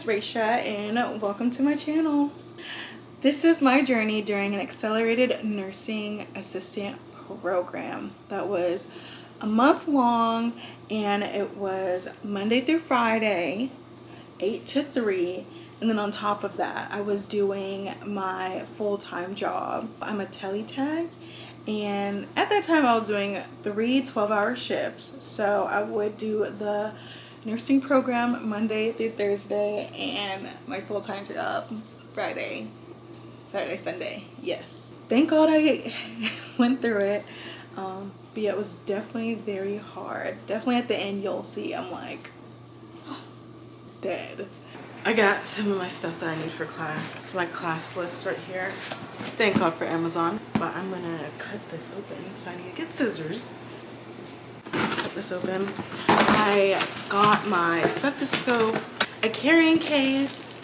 is Raisha and welcome to my channel. This is my journey during an accelerated nursing assistant program that was a month long, and it was Monday through Friday, 8 to 3. And then on top of that, I was doing my full-time job. I'm a tele-tech, and at that time I was doing 3 12-hour shifts. So I would do the nursing program Monday through Thursday and my full-time job Friday, Saturday, Sunday. Yes. Thank God I went through it. But yeah, it was definitely very hard. Definitely at the end you'll see I'm like dead. I got some of my stuff that I need for class. My class list right here. Thank God for Amazon. But I'm gonna cut this open, so I need to get scissors. Cut this open. I got my stethoscope, a carrying case.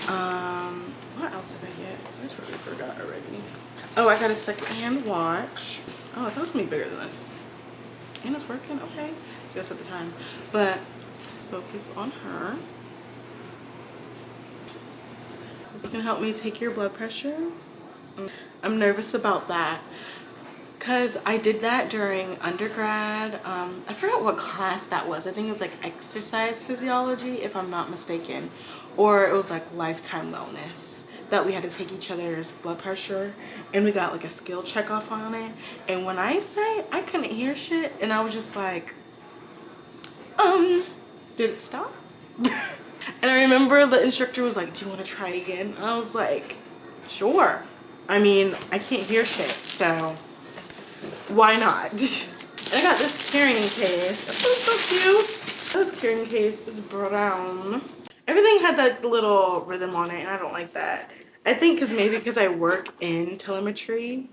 What else did I get? I totally forgot already. Oh, I got a secondhand watch. Oh, I thought it was gonna be bigger than this. And it's working, okay. So that's at the time. But let's focus on her. It's gonna help me take your blood pressure. I'm nervous about that because I did that during undergrad. I forgot what class that was. I think it was like exercise physiology, if I'm not mistaken, or it was like lifetime wellness, that we had to take each other's blood pressure and we got like a skill check off on it. And when I say I couldn't hear shit, and I was just like, did it stop? And I remember the instructor was like, do you want to try again? And I was like, sure. I mean, I can't hear shit, so why not? And I got this carrying case. This is so cute. This carrying case is brown. Everything had that little rhythm on it, and I don't like that. I think maybe because I work in telemetry,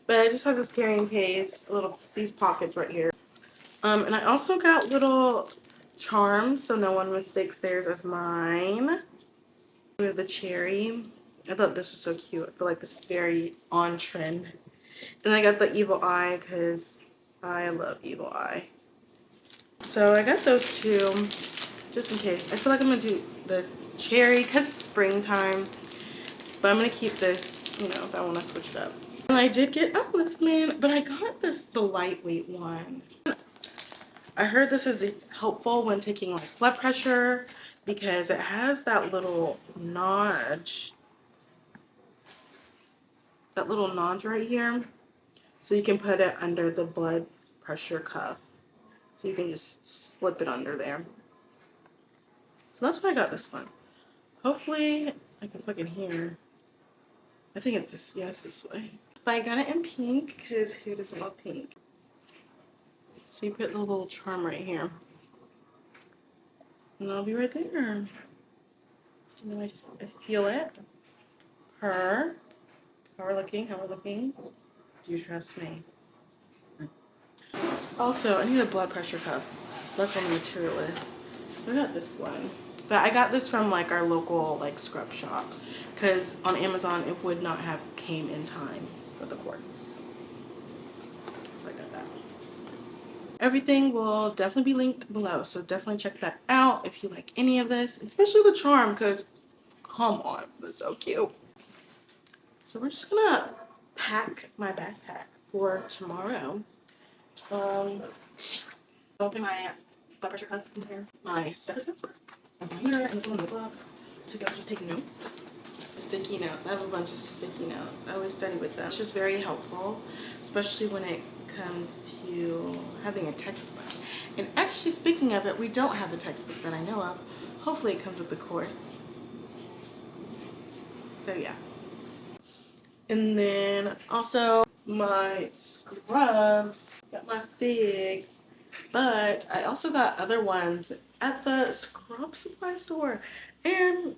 but it just has this carrying case, these pockets right here. And I also got little charms so no one mistakes theirs as mine. We have the cherry. I thought this was so cute. I feel like this is very on trend. And I got the evil eye because I love evil eye. So I got those two just in case. I feel like I'm going to do the cherry because it's springtime. But I'm going to keep this, you know, if I want to switch it up. And I did get Upliftment, but I got the lightweight one. I heard this is helpful when taking like blood pressure because it has that little notch. That little notch right here. So you can put it under the blood pressure cuff. So you can just slip it under there. So that's why I got this one. Hopefully I can fucking hear. I think it's this, yes, this way. But I got it in pink because who doesn't love pink? So you put the little charm right here. And I'll be right there. You know, I feel it. Her. How we're looking, how we're looking. Do you trust me? Also, I need a blood pressure cuff. That's on the material list. So I got this one. But I got this from like our local like scrub shop. Because on Amazon it would not have came in time for the course. So I got that. Everything will definitely be linked below. So definitely check that out if you like any of this. Especially the charm because come on, it's so cute. So we're just gonna pack my backpack for tomorrow. Open my blood pressure cuff in here, my stethoscope, a binder, and this one in the book to go just take notes. Sticky notes. I have a bunch of sticky notes. I always study with them. It's just very helpful, especially when it comes to having a textbook. And actually, speaking of it, we don't have a textbook that I know of. Hopefully it comes with the course. So yeah. And then also my scrubs, got my figs, but I also got other ones at the scrub supply store, and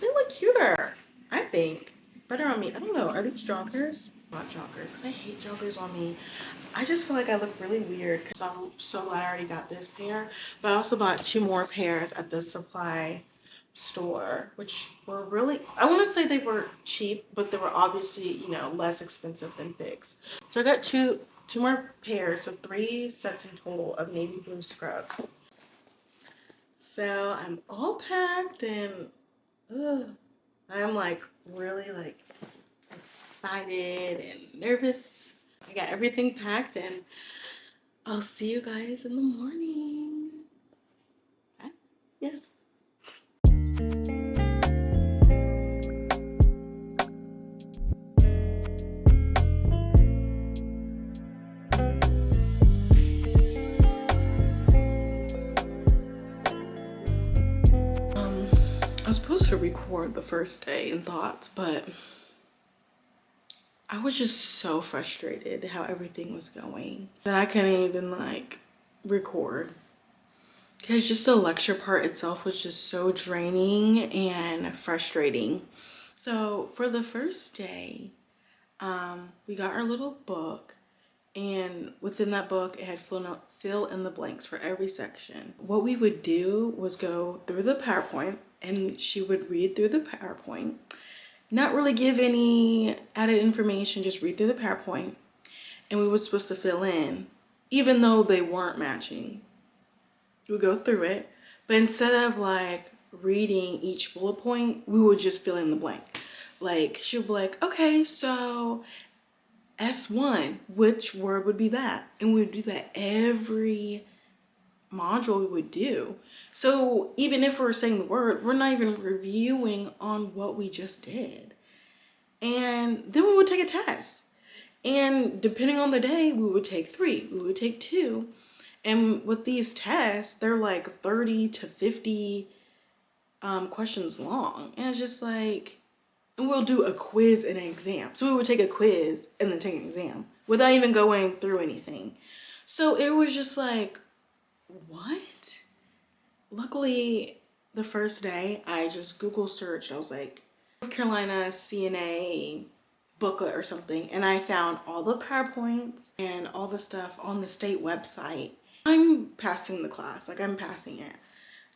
they look cuter, I think. Better on me. I don't know. Are these joggers? Not joggers, because I hate joggers on me. I just feel like I look really weird. So I'm so glad I already got this pair. But I also bought 2 more pairs at the supply store, which were really, I wouldn't say they were cheap, but they were obviously, you know, less expensive than figs. So I got two more pairs, so 3 sets in total of navy blue scrubs. So I'm all packed and I'm like really like excited and nervous. I got everything packed and I'll see you guys in the morning. Bye. Yeah. I was supposed to record the first day in thoughts, but I was just so frustrated how everything was going that I couldn't even like record. Because just the lecture part itself was just so draining and frustrating. So for the first day, we got our little book, and within that book it had fill in the blanks for every section. What we would do was go through the PowerPoint, and she would read through the PowerPoint, not really give any added information, just read through the PowerPoint, and we were supposed to fill in, even though they weren't matching. We would go through it, but instead of like reading each bullet point, we would just fill in the blank. Like she would be like, okay, so S1, which word would be that? And we would do that every module we would do. So even if we're saying the word, we're not even reviewing on what we just did. And then we would take a test. And depending on the day, we would take 3, we would take 2. And with these tests, they're like 30 to 50 questions long. And it's just like, and we'll do a quiz and an exam. So we would take a quiz and then take an exam without even going through anything. So it was just like, what? Luckily, the first day, I just Google searched. I was like, North Carolina CNA booklet or something. And I found all the PowerPoints and all the stuff on the state website. I'm passing the class, like I'm passing it.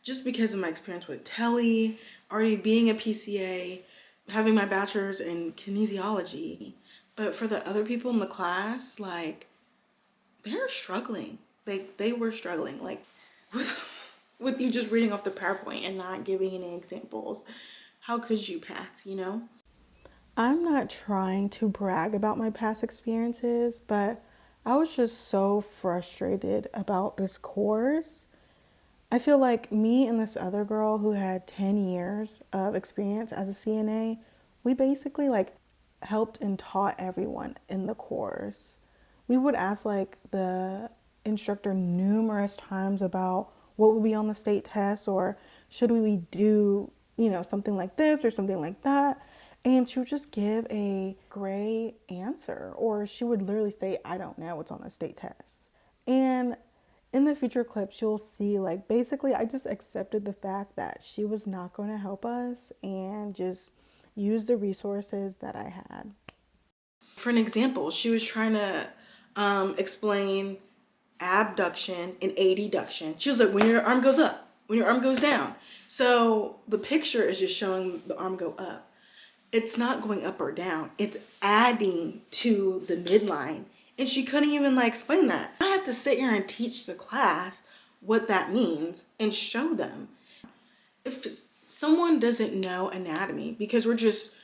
Just because of my experience with tele, already being a PCA, having my bachelor's in kinesiology. But for the other people in the class, like, they're struggling. They were struggling, like, with you just reading off the PowerPoint and not giving any examples. How could you pass, you know? I'm not trying to brag about my past experiences, but I was just so frustrated about this course. I feel like me and this other girl who had 10 years of experience as a CNA, we basically like helped and taught everyone in the course. We would ask like the instructor numerous times about what would be on the state test, or should we do, something like this or something like that. And she would just give a gray answer, or she would literally say, I don't know what's on the state test. And in the future clips, you'll see, like, basically, I just accepted the fact that she was not going to help us and just use the resources that I had. For an example, she was trying to explain abduction and adduction. She was like, when your arm goes up, when your arm goes down. So the picture is just showing the arm go up. It's not going up or down. It's adding to the midline. And she couldn't even like explain that. I have to sit here and teach the class what that means and show them. If someone doesn't know anatomy, because we're just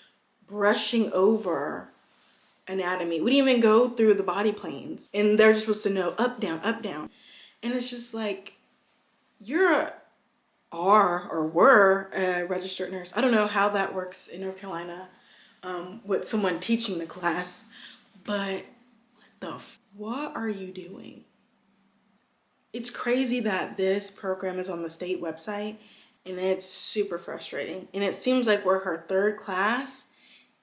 brushing over anatomy, we didn't even go through the body planes, and they're just supposed to know up, down, up, down. And it's just like, you're were a registered nurse. I don't know how that works in North Carolina with someone teaching the class, but what are you doing? It's crazy that this program is on the state website, and it's super frustrating. And it seems like we're her 3rd class,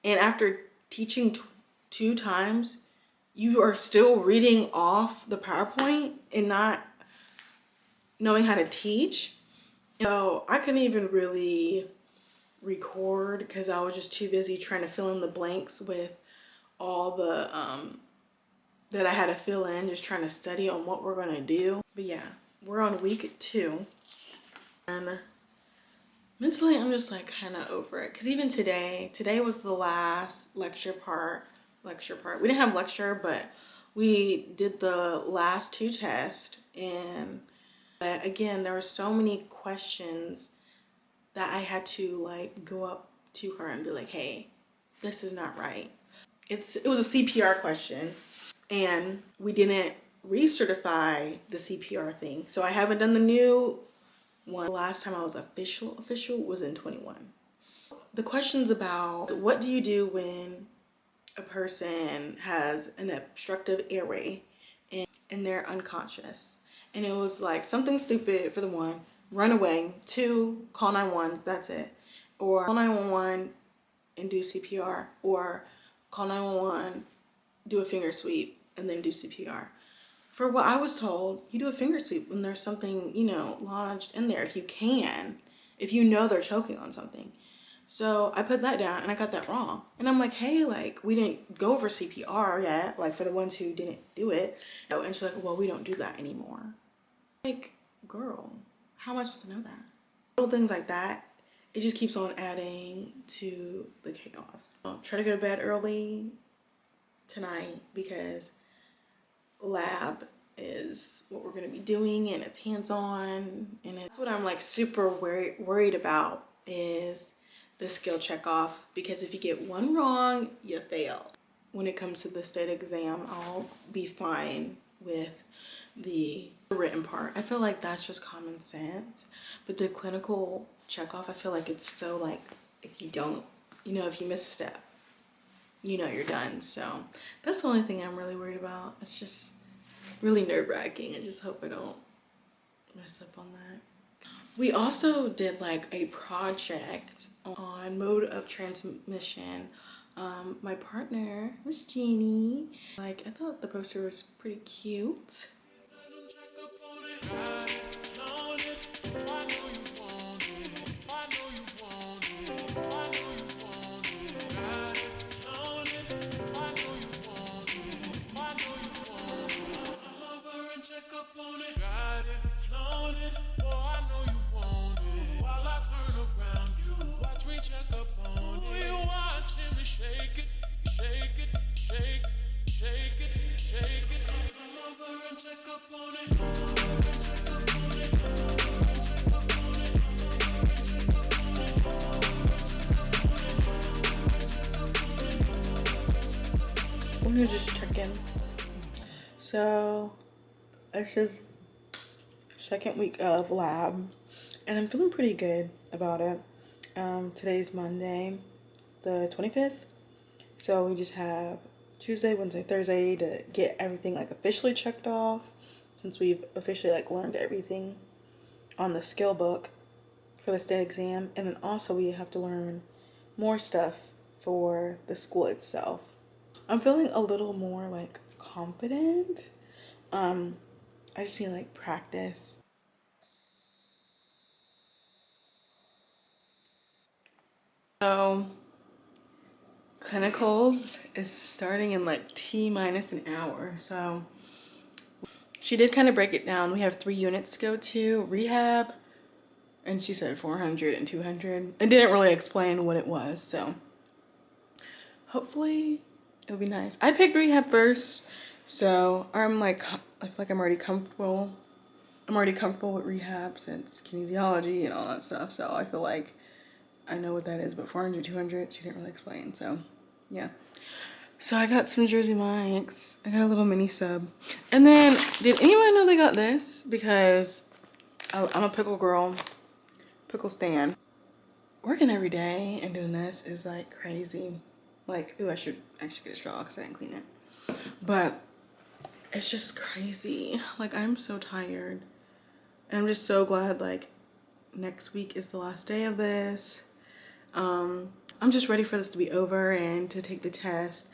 and after teaching 2 times, you are still reading off the PowerPoint and not knowing how to teach. So I couldn't even really record because I was just too busy trying to fill in the blanks with all the that I had to fill in, just trying to study on what we're going to do. But yeah, we're on week 2. And mentally, I'm just like kind of over it. Because even today was the last lecture part. We didn't have lecture, but we did the last 2 tests. And But again, there were so many questions that I had to like go up to her and be like, hey, this is not right. It was a CPR question, and we didn't recertify the CPR thing. So I haven't done the new one. The last time I was official was in 21. The question's about what do you do when a person has an obstructive airway and they're unconscious. And it was like something stupid for the one, run away. 2, call 911, that's it. Or call 911 and do CPR. Or call 911, do a finger sweep, and then do CPR. For what I was told, you do a finger sweep when there's something, you know, lodged in there, if you can, if you know they're choking on something. So I put that down and I got that wrong. And I'm like, hey, like, we didn't go over CPR yet, like for the ones who didn't do it. And she's like, well, we don't do that anymore. Like, girl, how am I supposed to know that? Little things like that, it just keeps on adding to the chaos. I'll try to go to bed early tonight because lab is what we're going to be doing, and it's hands-on, and it's what I'm like super worried about is the skill check off, because if you get one wrong, you fail. When it comes to the state exam, I'll be fine with the written part. I feel like that's just common sense, but the clinical check off, I feel like it's so like, if you don't, you know, if you miss a step, you know you're done. So that's the only thing I'm really worried about. It's just really nerve-wracking. I just hope I don't mess up on that. We also did like a project on mode of transmission. My partner was Jeannie. Like, I thought the poster was pretty cute. Let me just check in. So it's just second week of lab, and I'm feeling pretty good about it. Today's Monday, the 25th. So we just have Tuesday, Wednesday, Thursday to get everything like officially checked off, since we've officially like learned everything on the skill book for the state exam. And then also we have to learn more stuff for the school itself. I'm feeling a little more like confident. I just need like practice. So clinicals is starting in like T-minus an hour. So she did kind of break it down. We have 3 units to go to: rehab, and she said 400 and 200. It didn't really explain what it was, so hopefully it'll be nice. I picked rehab first, so I'm like, I feel like I'm already comfortable. I'm already comfortable with rehab since kinesiology and all that stuff, so I feel like I know what that is. But 400, 200, she didn't really explain, so yeah. So I got some Jersey Mike's. I got a little mini sub. And then, did anyone know they got this? Because I'm a pickle girl, pickle stan. Working every day and doing this is like crazy. Like, ooh, I should actually get a straw because I didn't clean it. But it's just crazy. Like, I'm so tired. And I'm just so glad like next week is the last day of this. I'm just ready for this to be over and to take the test.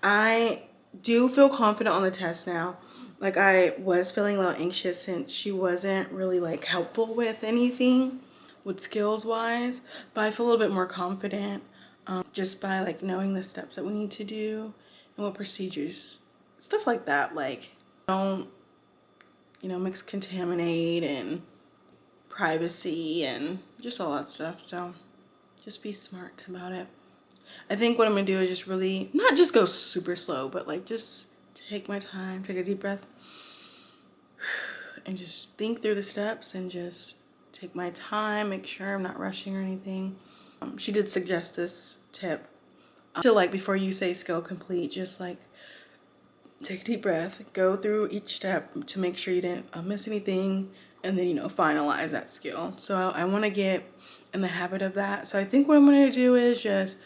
I do feel confident on the test now. Like, I was feeling a little anxious since she wasn't really like helpful with anything with skills wise, but I feel a little bit more confident just by like knowing the steps that we need to do and what procedures, stuff like that. Like, don't, you know, mix contaminate and privacy and just all that stuff. So just be smart about it. I think what I'm gonna do is just really not just go super slow, but like just take my time, take a deep breath, and just think through the steps and just take my time, make sure I'm not rushing or anything. She did suggest this tip. So like before you say skill complete, just like take a deep breath, go through each step to make sure you didn't miss anything, and then, you know, finalize that skill. So I want to get in the habit of that. So I think what I'm going to do is just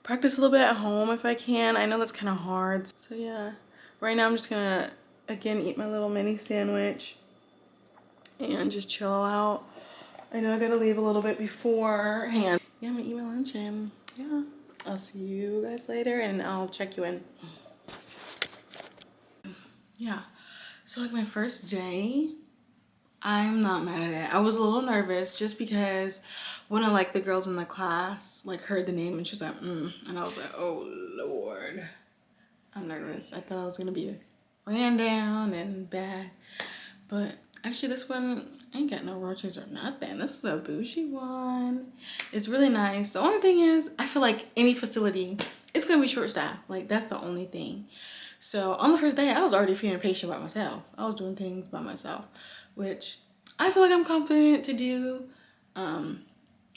practice a little bit at home if I can. I know that's kind of hard. So yeah, right now I'm just gonna, again, eat my little mini sandwich and just chill out. I know I gotta leave a little bit beforehand. Yeah, I'm gonna eat my lunch and yeah, I'll see you guys later and I'll check you in. Yeah, so like my first day, I'm not mad at it. I was a little nervous just because one of like the girls in the class like heard the name and she was like, and I was like, oh Lord, I'm nervous. I thought I was gonna be ran down and bad, but actually this one ain't got no roaches or nothing. This is a bougie one. It's really nice. The only thing is, I feel like any facility, it's gonna be short staffed. Like that's the only thing. So on the first day, I was already feeling patient by myself. I was doing things by myself, which I feel like I'm confident to do. I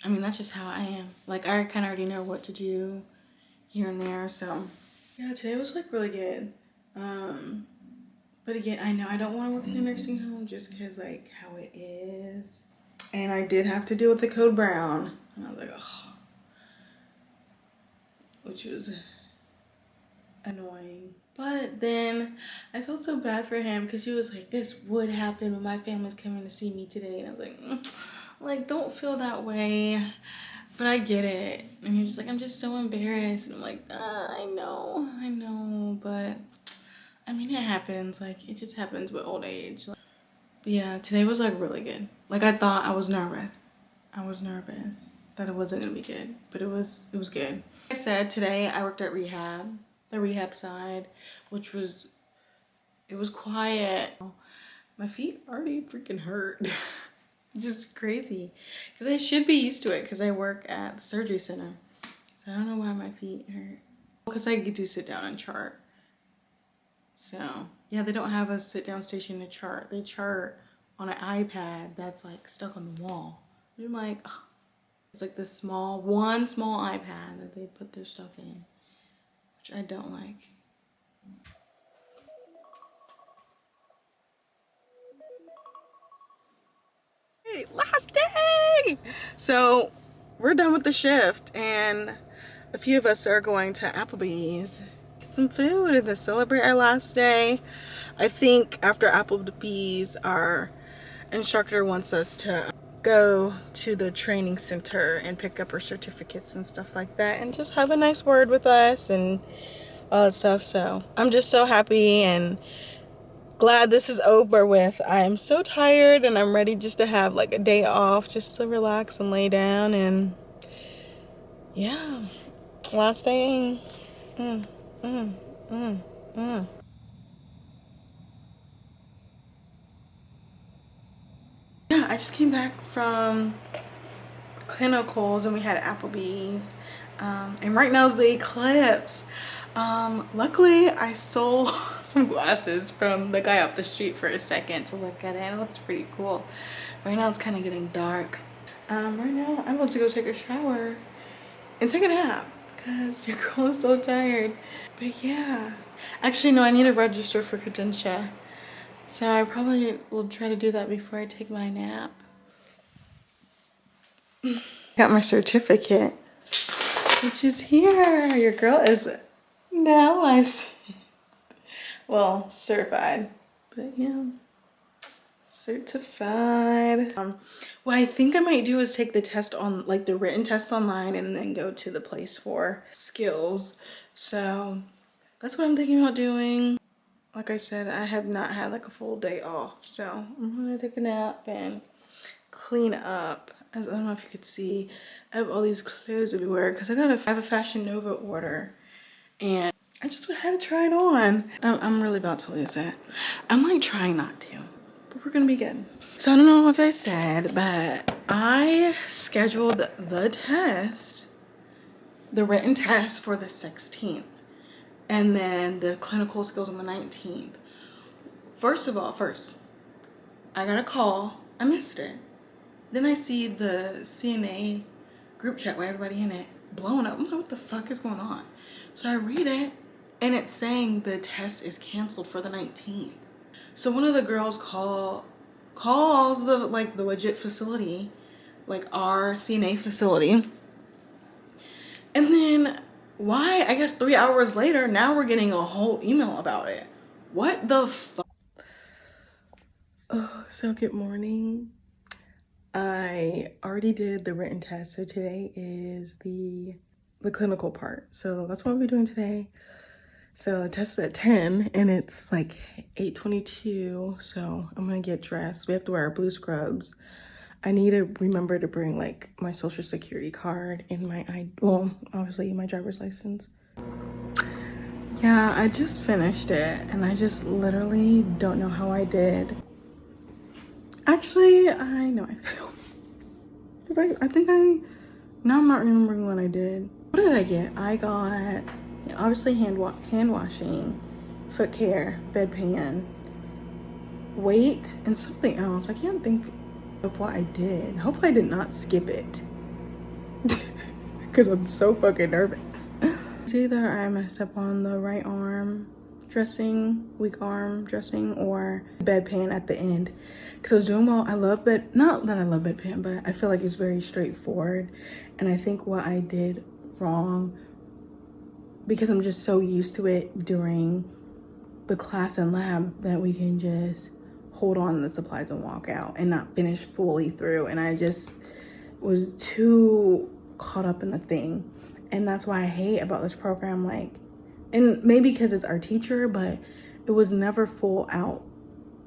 mean, that's just how I am. Like I kind of already know what to do here and there. So yeah, today was like really good. But again, I know I don't want to work in a nursing home just because like how it is. And I did have to deal with the code brown. And I was like, oh, which was annoying. But then I felt so bad for him because he was like, this would happen when my family's coming to see me today. And I was like, don't feel that way. But I get it. And he was just like, I'm just so embarrassed. And I'm like, I know. But I mean, it happens. Like, it just happens with old age. But yeah, today was like really good. Like I thought I was nervous. I was nervous that it wasn't gonna be good, but it was good. Like I said, today I worked at rehab, the rehab side, which was, it was quiet. My feet already freaking hurt. Just crazy. Because I should be used to it because I work at the surgery center. So I don't know why my feet hurt. Because I do sit down and chart. So yeah, they don't have a sit down station to chart. They chart on an iPad that's like stuck on the wall. I'm like, oh. It's like this one small iPad that they put their stuff in, which I don't like. Hey, last day! So we're done with the shift and a few of us are going to Applebee's, get some food and to celebrate our last day. I think after Applebee's, our instructor wants us to go to the training center and pick up our certificates and stuff like that and just have a nice word with us and all that stuff. So I'm just so happy and glad this is over with. I'm so tired and I'm ready just to have like a day off just to relax and lay down. And yeah, last day. Yeah, I just came back from clinicals and we had Applebee's. And right now is the eclipse. Luckily I stole some glasses from the guy up the street for a second to look at it. And it looks pretty cool. Right now it's kind of getting dark. Right now I'm about to go take a shower and take a nap because your girl is so tired. But yeah, actually no, I need to register for Cadentia. So I probably will try to do that before I take my nap. Got my certificate, which is here. Your girl is now licensed. Well, certified. But yeah, certified. What I think I might do is take the test on, like the written test online and then go to the place for skills. So that's what I'm thinking about doing. Like I said, I have not had like a full day off. So I'm gonna take a nap and clean up. As I don't know if you could see, I have all these clothes everywhere because I have a Fashion Nova order and I just had to try it on. I'm really about to lose it. I'm like trying not to, but we're gonna be good. So I don't know if I said, but I scheduled the test, the written test for the 16th and then the clinical skills on the 19th. First, I got a call. I missed it. Then I see the CNA group chat with everybody in it blowing up. I'm like, what the fuck is going on? So I read it, and it's saying the test is canceled for the 19th. So one of the girls calls the legit facility, like our CNA facility. And then why? I guess 3 hours later, now we're getting a whole email about it. What the fuck? Oh, so good morning. I already did the written test, so today is the clinical part. So that's what we'll be doing today. So the test is at 10 and it's like 8:22. So I'm gonna get dressed. We have to wear our blue scrubs. I need to remember to bring like my social security card and my obviously my driver's license. Yeah, I just finished it and I just literally don't know how I did. Actually, I know I failed. Because now I'm not remembering what I did. What did I get? I got, obviously, hand washing, foot care, bedpan, weight, and something else. I can't think of what I did. Hopefully I did not skip it. Because I'm so fucking nervous. It's either I messed up on the right arm dressing, weak arm dressing, or bedpan at the end. Because I was doing well. Not that I love bedpan, but I feel like it's very straightforward. And I think what I did wrong, because I'm just so used to it during the class and lab, that we can just hold on to the supplies and walk out and not finish fully through. And I just was too caught up in the thing. And that's why I hate about this program, like, and maybe because it's our teacher, but it was never full out.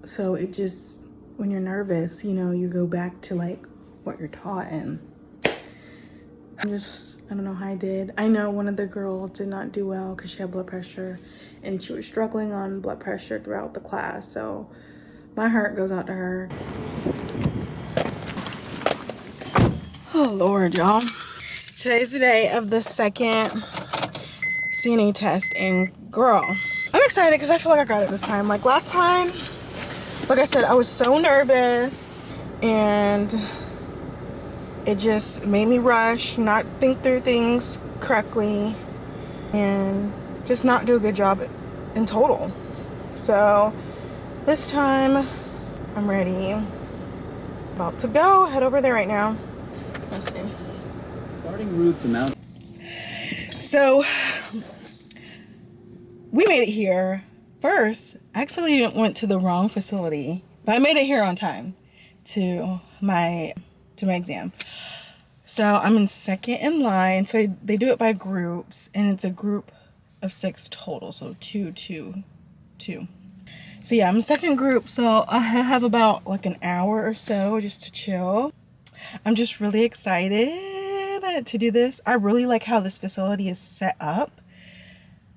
So it just, when you're nervous, you go back to like what you're taught. And I don't know how I did. I know one of the girls did not do well because she had blood pressure and she was struggling on blood pressure throughout the class. So my heart goes out to her. Oh Lord, y'all. Today's the day of the second CNA test, and girl, I'm excited because I feel like I got it this time. Like last time, like I said, I was so nervous and it just made me rush, not think through things correctly, and just not do a good job in total. So this time I'm ready. About to go, head over there right now. Let's see. Starting route to Mount. So we made it here. First, I actually went to the wrong facility, but I made it here on time to my exam. So I'm in second in line. So they do it by groups, and it's a group of 6 total. So 2, 2, 2. So yeah, I'm in second group. So I have about like an hour or so just to chill. I'm just really excited to do this. I really like how this facility is set up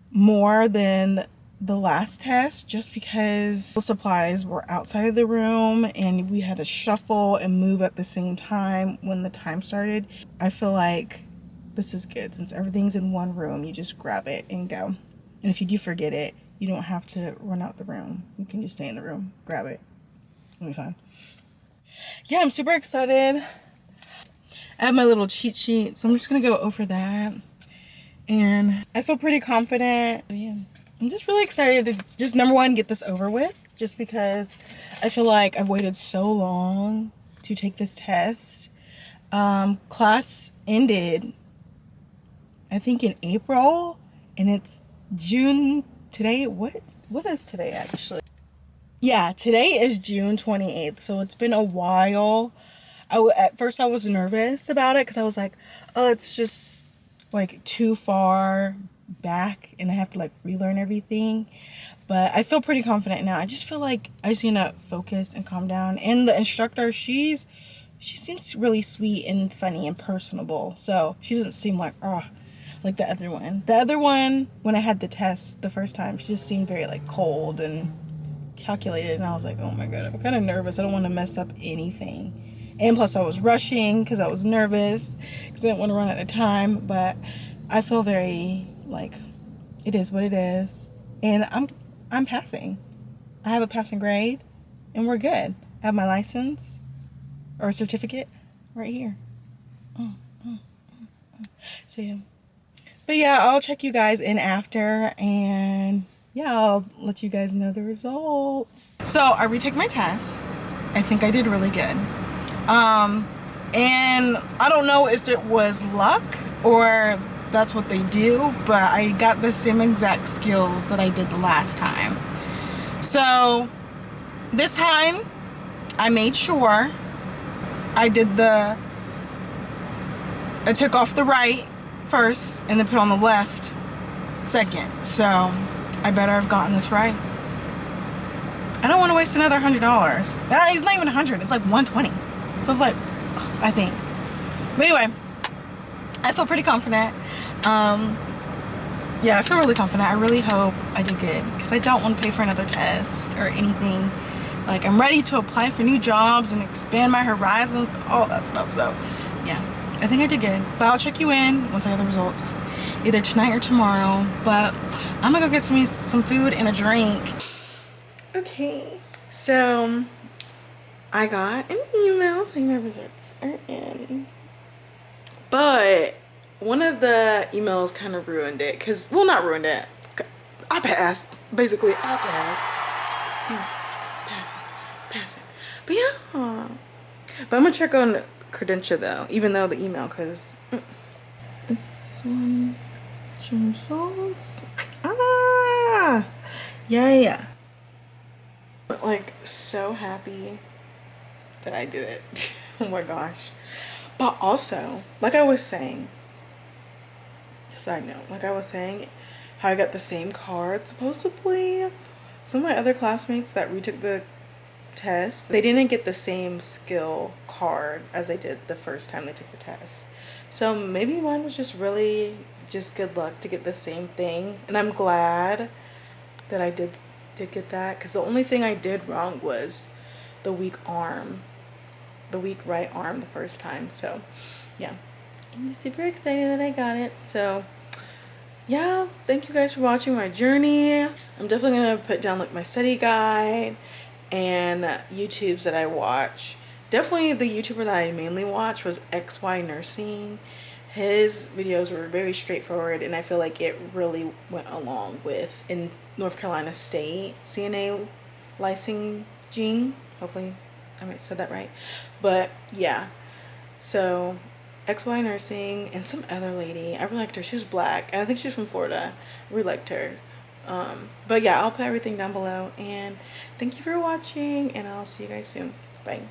more than the last test, just because the supplies were outside of the room and we had to shuffle and move at the same time when the time started. I feel like this is good since everything's in one room. You just grab it and go. And if you do forget it, you don't have to run out the room. You can just stay in the room, grab it. It'll be fine. Yeah, I'm super excited. I have my little cheat sheet, so I'm just gonna go over that. And I feel pretty confident. Yeah. I'm just really excited to just, number one, get this over with, just because I feel like I've waited so long to take this test. Class ended, I think, in April, and it's June today. What is today, actually? Yeah, today is June 28th, so it's been a while. At first I was nervous about it because I was like, oh, it's just like too far back and I have to like relearn everything. But I feel pretty confident now. I just feel like I just need to focus and calm down. And the instructor, she seems really sweet and funny and personable. So she doesn't seem like the other one. The other one, when I had the test the first time, she just seemed very like cold and calculated, and I was like, oh my god, I'm kind of nervous. I don't want to mess up anything. And plus I was rushing because I was nervous because I didn't want to run out of time. But I feel very like it is what it is, and I'm passing. I have a passing grade and we're good. I have my license or certificate right here. So yeah. But yeah, I'll check you guys in after, and yeah, I'll let you guys know the results. So I retook my test. I think I did really good. And I don't know if it was luck or that's what they do, but I got the same exact skills that I did the last time. So this time I made sure I took off the right first and then put on the left second. So I better have gotten this right. I don't want to waste another $100. It's not even 100, it's like 120. So it's like, ugh, I think. But anyway, I feel pretty confident. Yeah, I feel really confident. I really hope I do good because I don't want to pay for another test or anything. Like, I'm ready to apply for new jobs and expand my horizons and all that stuff. So yeah, I think I did good. But I'll check you in once I get the results, either tonight or tomorrow. But I'm gonna go get some food and a drink. Okay, so I got an email saying my results are in. But one of the emails kind of ruined it. Well, not ruined it. I passed. Basically, I passed. Pass it. But yeah. But I'm gonna check on Credential though, even though the email, because it's this one. Show results. Yeah. But like, so happy that I did it. Oh my gosh. But also, like I was saying, side note, like I was saying, how I got the same card supposedly. Some of my other classmates that retook the test, they didn't get the same skill card as they did the first time they took the test. So maybe mine was just really just good luck to get the same thing. And I'm glad that I did get that, because the only thing I did wrong was the weak right arm the first time. So yeah, I'm super excited that I got it. So yeah, thank you guys for watching my journey. I'm definitely gonna put down like my study guide and YouTubes that I watch. Definitely the YouTuber that I mainly watch was XY Nursing. His videos were very straightforward, and I feel like it really went along with in North Carolina State CNA licensing. Hopefully I might said that right. But yeah, so XY Nursing and some other lady, I really liked her. She was black and I think she's from Florida. I really liked her. But yeah, I'll put everything down below, and thank you for watching, and I'll see you guys soon. Bye.